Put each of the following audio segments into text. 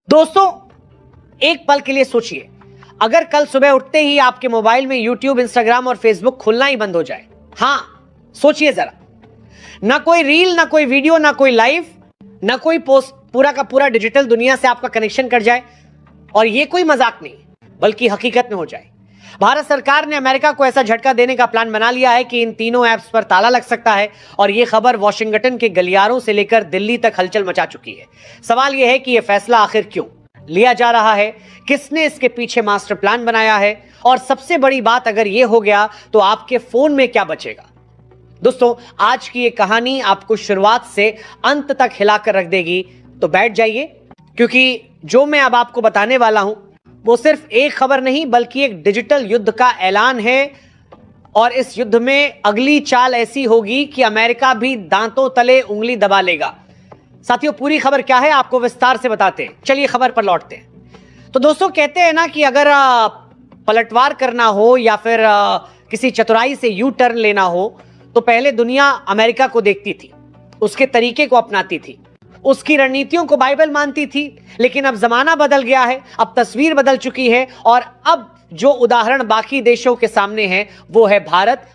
दोस्तों, एक पल के लिए सोचिए, अगर कल सुबह उठते ही आपके मोबाइल में यूट्यूब, इंस्टाग्राम और फेसबुक खुलना ही बंद हो जाए। हां, सोचिए जरा, ना कोई रील, ना कोई वीडियो, ना कोई लाइव, ना कोई पोस्ट, पूरा का पूरा डिजिटल दुनिया से आपका कनेक्शन कट जाए। और यह कोई मजाक नहीं बल्कि हकीकत में हो जाए। भारत सरकार ने अमेरिका को ऐसा झटका देने का प्लान बना लिया है कि इन तीनों ऐप्स पर ताला लग सकता है। और यह खबर वॉशिंगटन के गलियारों से लेकर दिल्ली तक हलचल मचा चुकी है। सवाल यह है कि यह फैसला आखिर क्यों लिया जा रहा है, किसने इसके पीछे मास्टर प्लान बनाया है, और सबसे बड़ी बात, अगर यह हो गया तो आपके फोन में क्या बचेगा। दोस्तों, आज की यह कहानी आपको शुरुआत से अंत तक हिलाकर रख देगी। तो बैठ जाइए, क्योंकि जो मैं अब आपको बताने वाला हूं वो सिर्फ एक खबर नहीं बल्कि एक डिजिटल युद्ध का ऐलान है। और इस युद्ध में अगली चाल ऐसी होगी कि अमेरिका भी दांतों तले उंगली दबा लेगा। साथियों, पूरी खबर क्या है आपको विस्तार से बताते हैं। चलिए खबर पर लौटते हैं। तो दोस्तों, कहते हैं ना कि अगर पलटवार करना हो या फिर किसी चतुराई से यू टर्न लेना हो तो पहले दुनिया अमेरिका को देखती थी, उसके तरीके को अपनाती थी, उसकी रणनीतियों को बाइबल मानती थी। लेकिन अब जमाना बदल गया है, अब तस्वीर बदल चुकी है और अब जो उदाहरण बाकी देशों के सामने है वो है भारत।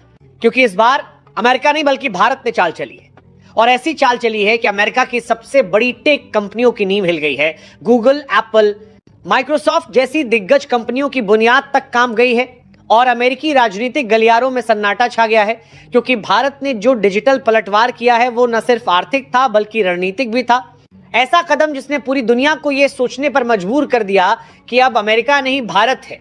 क्योंकि इस बार अमेरिका नहीं बल्कि भारत ने चाल चली है। और ऐसी चाल चली है कि अमेरिका की सबसे बड़ी टेक कंपनियों की नींव हिल गई है। गूगल, एप्पल, माइक्रोसॉफ्ट जैसी दिग्गज कंपनियों की बुनियाद तक काम गई है। और अमेरिकी राजनीतिक गलियारों में सन्नाटा छा गया है, क्योंकि भारत ने जो डिजिटल पलटवार किया है वो न सिर्फ आर्थिक था बल्कि रणनीतिक भी था। ऐसा कदम जिसने पूरी दुनिया को यह सोचने पर मजबूर कर दिया कि अब अमेरिका नहीं, भारत है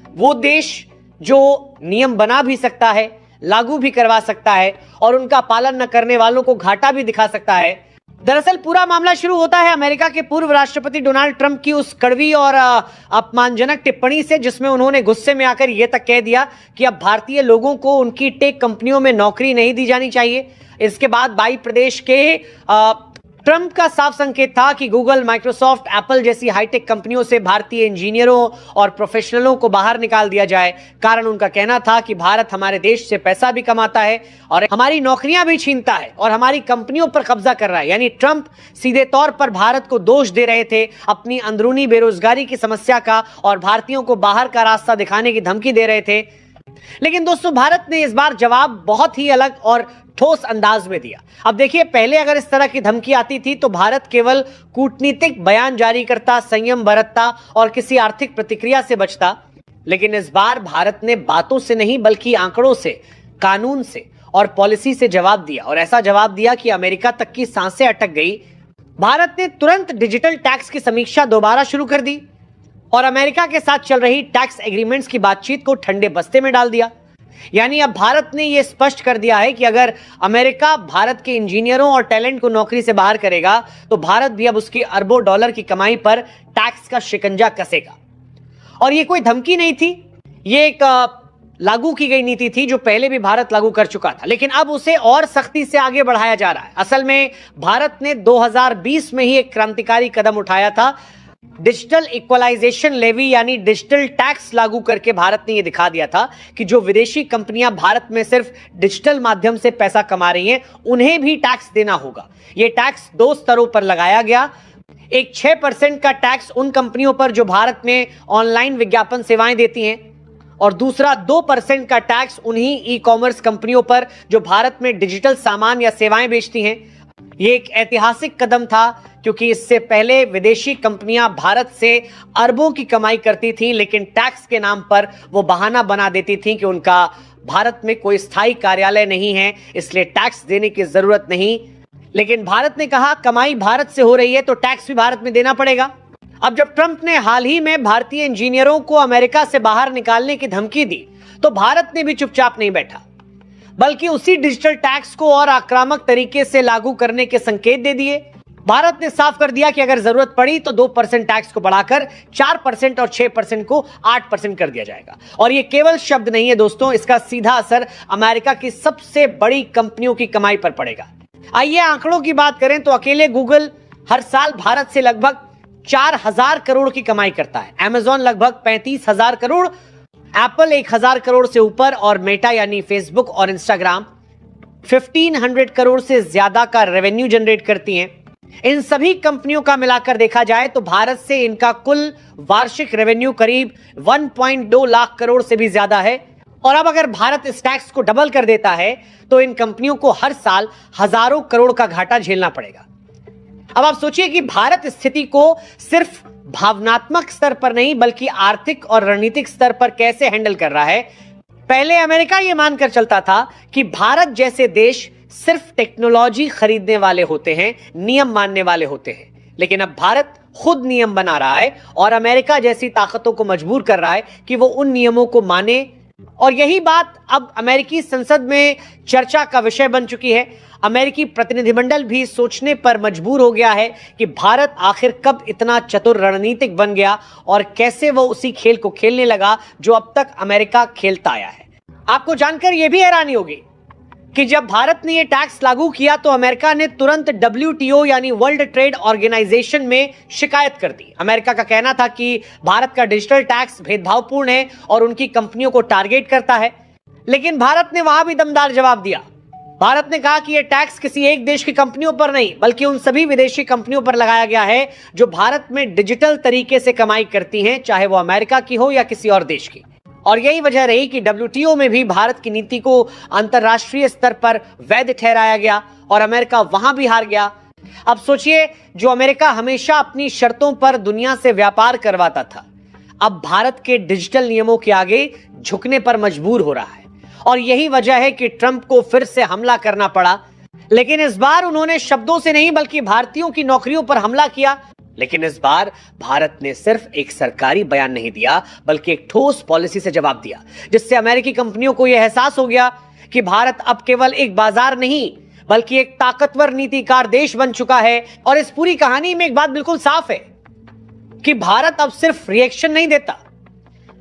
वो देश जो नियम बना भी सकता है, लागू भी करवा सकता है और उनका पालन न करने वालों को घाटा भी दिखा सकता है। दरअसल पूरा मामला शुरू होता है अमेरिका के पूर्व राष्ट्रपति डोनाल्ड ट्रंप की उस कड़वी और अपमानजनक टिप्पणी से, जिसमें उन्होंने गुस्से में आकर यह तक कह दिया कि अब भारतीय लोगों को उनकी टेक कंपनियों में नौकरी नहीं दी जानी चाहिए। इसके बाद 22 प्रदेश के ट्रंप का साफ संकेत था कि गूगल, माइक्रोसॉफ्ट, एप्पल जैसी हाईटेक कंपनियों से भारतीय इंजीनियरों और प्रोफेशनलों को बाहर निकाल दिया जाए। कारण उनका कहना था कि भारत हमारे देश से पैसा भी कमाता है और हमारी नौकरियां भी छीनता है और हमारी कंपनियों पर कब्जा कर रहा है। यानी ट्रंप सीधे तौर पर भारत को दोष दे रहे थे अपनी अंदरूनी बेरोजगारी की समस्या का और भारतीयों को बाहर का रास्ता दिखाने की धमकी दे रहे थे। लेकिन दोस्तों, भारत ने इस बार जवाब बहुत ही अलग और ठोस अंदाज में दिया। अब देखिए, पहले अगर इस तरह की धमकी आती थी तो भारत केवल कूटनीतिक बयान जारी करता, संयम बरतता और किसी आर्थिक प्रतिक्रिया से बचता। लेकिन इस बार भारत ने बातों से नहीं बल्कि आंकड़ों से, कानून से और पॉलिसी से जवाब दिया। और ऐसा जवाब दिया कि अमेरिका तक की सांसें अटक गई। भारत ने तुरंत डिजिटल टैक्स की समीक्षा दोबारा शुरू कर दी और अमेरिका के साथ चल रही टैक्स एग्रीमेंट्स की बातचीत को ठंडे बस्ते में डाल दिया। यानी अब भारत ने यह स्पष्ट कर दिया है कि अगर अमेरिका भारत के इंजीनियरों और टैलेंट को नौकरी से बाहर करेगा तो भारत भी अब उसकी अरबों डॉलर की कमाई पर टैक्स का शिकंजा कसेगा। और यह कोई धमकी नहीं थी, यह एक लागू की गई नीति थी जो पहले भी भारत लागू कर चुका था, लेकिन अब उसे और सख्ती से आगे बढ़ाया जा रहा है। असल में भारत ने 2020 में ही एक क्रांतिकारी कदम उठाया था। डिजिटल इक्वलाइजेशन लेवी यानी डिजिटल टैक्स लागू करके भारत ने यह दिखा दिया था कि जो विदेशी कंपनियां भारत में सिर्फ डिजिटल माध्यम से पैसा कमा रही हैं उन्हें भी टैक्स देना होगा। यह टैक्स 2 स्तरों पर लगाया गया। एक 6% का टैक्स उन कंपनियों पर जो भारत में ऑनलाइन विज्ञापन सेवाएं देती हैं और दूसरा 2% का टैक्स उन्हीं ई कॉमर्स कंपनियों पर जो भारत में डिजिटल सामान या सेवाएं बेचती हैं। यह एक ऐतिहासिक कदम था क्योंकि इससे पहले विदेशी कंपनियां भारत से अरबों की कमाई करती थीं, लेकिन टैक्स के नाम पर वो बहाना बना देती थीं कि उनका भारत में कोई स्थायी कार्यालय नहीं है, इसलिए टैक्स देने की जरूरत नहीं। लेकिन भारत ने कहा कमाई भारत से हो रही है तो टैक्स भी भारत में देना पड़ेगा। अब जब ट्रंप ने हाल ही में भारतीय इंजीनियरों को अमेरिका से बाहर निकालने की धमकी दी तो भारत ने भी चुपचाप नहीं बैठा, बल्कि उसी डिजिटल टैक्स को और आक्रामक तरीके से लागू करने के संकेत दे दिए। भारत ने साफ कर दिया कि अगर जरूरत पड़ी तो 2% टैक्स को बढ़ाकर 4% और 6% को 8% कर दिया जाएगा। और यह केवल शब्द नहीं है दोस्तों, इसका सीधा असर अमेरिका की सबसे बड़ी कंपनियों की कमाई पर पड़ेगा। आइए आंकड़ों की बात करें तो अकेले गूगल हर साल भारत से लगभग 4000 करोड़ की कमाई करता है, अमेजॉन लगभग 35,000 करोड़, एप्पल 1000 करोड़ से ऊपर और मेटा यानी फेसबुक और इंस्टाग्राम 1500 करोड़ से ज्यादा का रेवेन्यू जनरेट करती हैं। इन सभी कंपनियों का मिलाकर देखा जाए तो भारत से इनका कुल वार्षिक रेवेन्यू करीब 1.2 लाख करोड़ से भी ज्यादा है। और अब अगर भारत इस टैक्स को डबल कर देता है तो इन कंपनियों को हर साल हजारों करोड़ का घाटा झेलना पड़ेगा। अब आप सोचिए कि भारत स्थिति को सिर्फ भावनात्मक स्तर पर नहीं बल्कि आर्थिक और रणनीतिक स्तर पर कैसे हैंडल कर रहा है। पहले अमेरिका यह मानकर चलता था कि भारत जैसे देश सिर्फ टेक्नोलॉजी खरीदने वाले होते हैं, नियम मानने वाले होते हैं, लेकिन अब भारत खुद नियम बना रहा है और अमेरिका जैसी ताकतों को मजबूर कर रहा है कि वो उन नियमों को माने। और यही बात अब अमेरिकी संसद में चर्चा का विषय बन चुकी है। अमेरिकी प्रतिनिधिमंडल भी सोचने पर मजबूर हो गया है कि भारत आखिर कब इतना चतुर रणनीतिक बन गया और कैसे वो उसी खेल को खेलने लगा जो अब तक अमेरिका खेलता आया है। आपको जानकर यह भी हैरानी होगी कि जब भारत ने यह टैक्स लागू किया तो अमेरिका ने तुरंत WTO यानी वर्ल्ड ट्रेड ऑर्गेनाइजेशन में शिकायत कर दी। अमेरिका का कहना था कि भारत का डिजिटल टैक्स भेदभावपूर्ण है और उनकी कंपनियों को टारगेट करता है, लेकिन भारत ने वहां भी दमदार जवाब दिया। भारत ने कहा कि यह टैक्स किसी एक देश की कंपनियों पर नहीं बल्कि उन सभी विदेशी कंपनियों पर लगाया गया है जो भारत में डिजिटल तरीके से कमाई करती हैं, चाहे वो अमेरिका की हो या किसी और देश की। और यही वजह रही कि WTO में भी भारत की नीति को अंतर्राष्ट्रीय स्तर पर वैध ठहराया गया और अमेरिका वहां भी हार गया। अब सोचिए, जो अमेरिका हमेशा अपनी शर्तों पर दुनिया से व्यापार करवाता था, अब भारत के डिजिटल नियमों के आगे झुकने पर मजबूर हो रहा है। और यही वजह है कि ट्रंप को फिर से हमला करना पड़ा, लेकिन इस बार उन्होंने शब्दों से नहीं बल्कि भारतीयों की नौकरियों पर हमला किया। लेकिन इस बार भारत ने सिर्फ एक सरकारी बयान नहीं दिया बल्कि एक ठोस पॉलिसी से जवाब दिया, जिससे अमेरिकी कंपनियों को यह एहसास हो गया कि भारत अब केवल एक बाजार नहीं बल्कि एक ताकतवर नीतिकार देश बन चुका है। और इस पूरी कहानी में एक बात बिल्कुल साफ है कि भारत अब सिर्फ रिएक्शन नहीं देता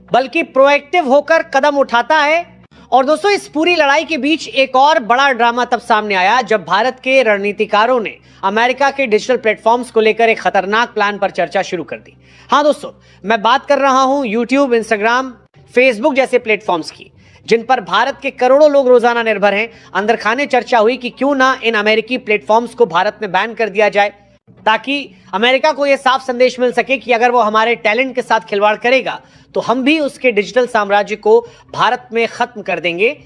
बल्कि प्रोएक्टिव होकर कदम उठाता है। और दोस्तों, इस पूरी लड़ाई के बीच एक और बड़ा ड्रामा तब सामने आया जब भारत के रणनीतिकारों ने अमेरिका के डिजिटल प्लेटफॉर्म्स को लेकर एक खतरनाक प्लान पर चर्चा शुरू कर दी। हाँ दोस्तों, मैं बात कर रहा हूं YouTube, Instagram, Facebook जैसे प्लेटफॉर्म्स की, जिन पर भारत के करोड़ों लोग रोजाना निर्भर हैं। अंदर खाने चर्चा हुई कि क्यों ना इन अमेरिकी प्लेटफॉर्म्स को भारत में बैन कर दिया जाए, ताकि अमेरिका को यह साफ संदेश मिल सके कि अगर वो हमारे टैलेंट के साथ खिलवाड़ करेगा तो हम भी उसके डिजिटल साम्राज्य को भारत में खत्म कर देंगे।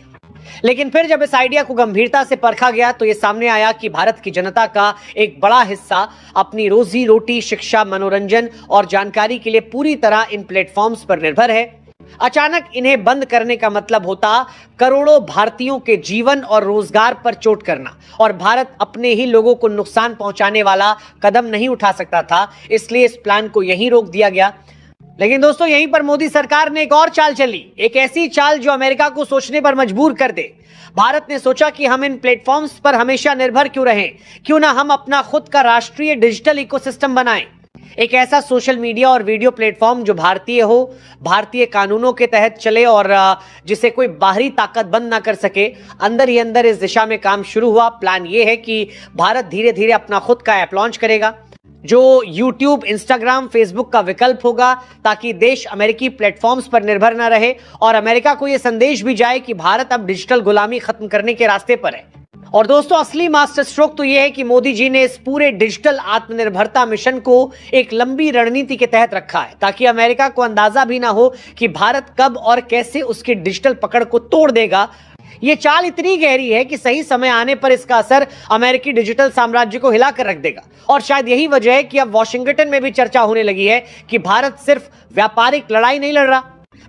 लेकिन फिर जब इस आइडिया को गंभीरता से परखा गया तो यह सामने आया कि भारत की जनता का एक बड़ा हिस्सा अपनी रोजी रोटी, शिक्षा, मनोरंजन और जानकारी के लिए पूरी तरह इन प्लेटफॉर्म्स पर निर्भर है। अचानक इन्हें बंद करने का मतलब होता करोड़ों भारतीयों के जीवन और रोजगार पर चोट करना, और भारत अपने ही लोगों को नुकसान पहुंचाने वाला कदम नहीं उठा सकता था। इसलिए इस प्लान को यहीं रोक दिया गया। लेकिन दोस्तों, यहीं पर मोदी सरकार ने एक और चाल चली, एक ऐसी चाल जो अमेरिका को सोचने पर मजबूर कर दे। भारत ने सोचा कि हम इन प्लेटफॉर्म्स पर हमेशा निर्भर क्यों रहें, क्यों ना हम अपना खुद का राष्ट्रीय डिजिटल इकोसिस्टम बनाएं। एक ऐसा सोशल मीडिया और वीडियो प्लेटफॉर्म जो भारतीय हो, भारतीय कानूनों के तहत चले और जिसे कोई बाहरी ताकत बंद ना कर सके। अंदर ही अंदर इस दिशा में काम शुरू हुआ। प्लान ये है कि भारत धीरे धीरे अपना खुद का ऐप लॉन्च करेगा जो YouTube, Instagram, Facebook का विकल्प होगा, ताकि देश अमेरिकी प्लेटफॉर्म्स पर निर्भर न रहे और अमेरिका को यह संदेश भी जाए कि भारत अब डिजिटल गुलामी खत्म करने के रास्ते पर है। और दोस्तों, असली मास्टर स्ट्रोक तो यह है कि मोदी जी ने इस पूरे डिजिटल आत्मनिर्भरता मिशन को एक लंबी रणनीति के तहत रखा है, ताकि अमेरिका को अंदाजा भी ना हो कि भारत कब और कैसे उसकी डिजिटल पकड़ को तोड़ देगा। यह चाल इतनी गहरी है कि सही समय आने पर इसका असर अमेरिकी डिजिटल साम्राज्य को हिलाकर रख देगा। और शायद यही वजह है कि अब वॉशिंगटन में भी चर्चा होने लगी है कि भारत सिर्फ व्यापारिक लड़ाई नहीं लड़ रहा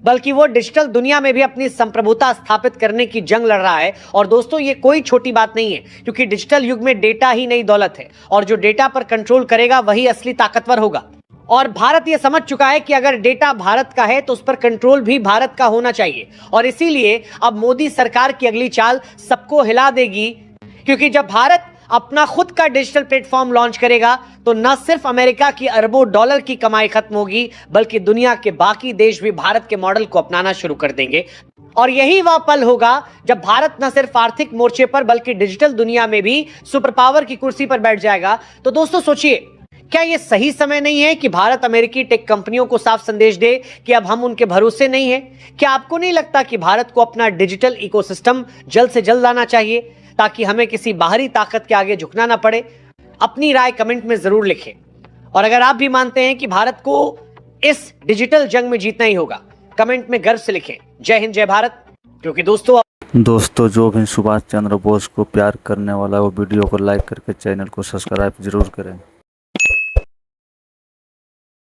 बल्कि वो डिजिटल दुनिया में भी अपनी संप्रभुता स्थापित करने की जंग लड़ रहा है। और दोस्तों, ये कोई छोटी बात नहीं है, क्योंकि डिजिटल युग में डेटा ही नई दौलत है और जो डेटा पर कंट्रोल करेगा वही असली ताकतवर होगा। और भारत ये समझ चुका है कि अगर डेटा भारत का है तो उस पर कंट्रोल भी भारत का होना चाहिए। और इसीलिए अब मोदी सरकार की अगली चाल सबको हिला देगी, क्योंकि जब भारत अपना खुद का डिजिटल प्लेटफॉर्म लॉन्च करेगा तो न सिर्फ अमेरिका की अरबों डॉलर की कमाई खत्म होगी बल्कि दुनिया के बाकी देश भी भारत के मॉडल को अपनाना शुरू कर देंगे। और यही वह पल होगा जब भारत न सिर्फ आर्थिक मोर्चे पर बल्कि डिजिटल दुनिया में भी सुपर पावर की कुर्सी पर बैठ जाएगा। तो दोस्तों सोचिए, क्या यह सही समय नहीं है कि भारत अमेरिकी टेक कंपनियों को साफ संदेश दे कि अब हम उनके भरोसे नहीं हैं? क्या आपको नहीं लगता कि भारत को अपना डिजिटल इकोसिस्टम जल्द से जल्द लाना चाहिए ताकि हमें किसी बाहरी ताकत के आगे झुकना ना पड़े? अपनी राय कमेंट में जरूर लिखें। और अगर आप भी मानते हैं कि भारत को इस डिजिटल जंग में जीतना ही होगा, कमेंट में गर्व से लिखें जय हिंद जय भारत। क्योंकि दोस्तों जो भी सुभाष चंद्र बोस को प्यार करने वाला है वो वीडियो को लाइक करके चैनल को सब्सक्राइब जरूर करें।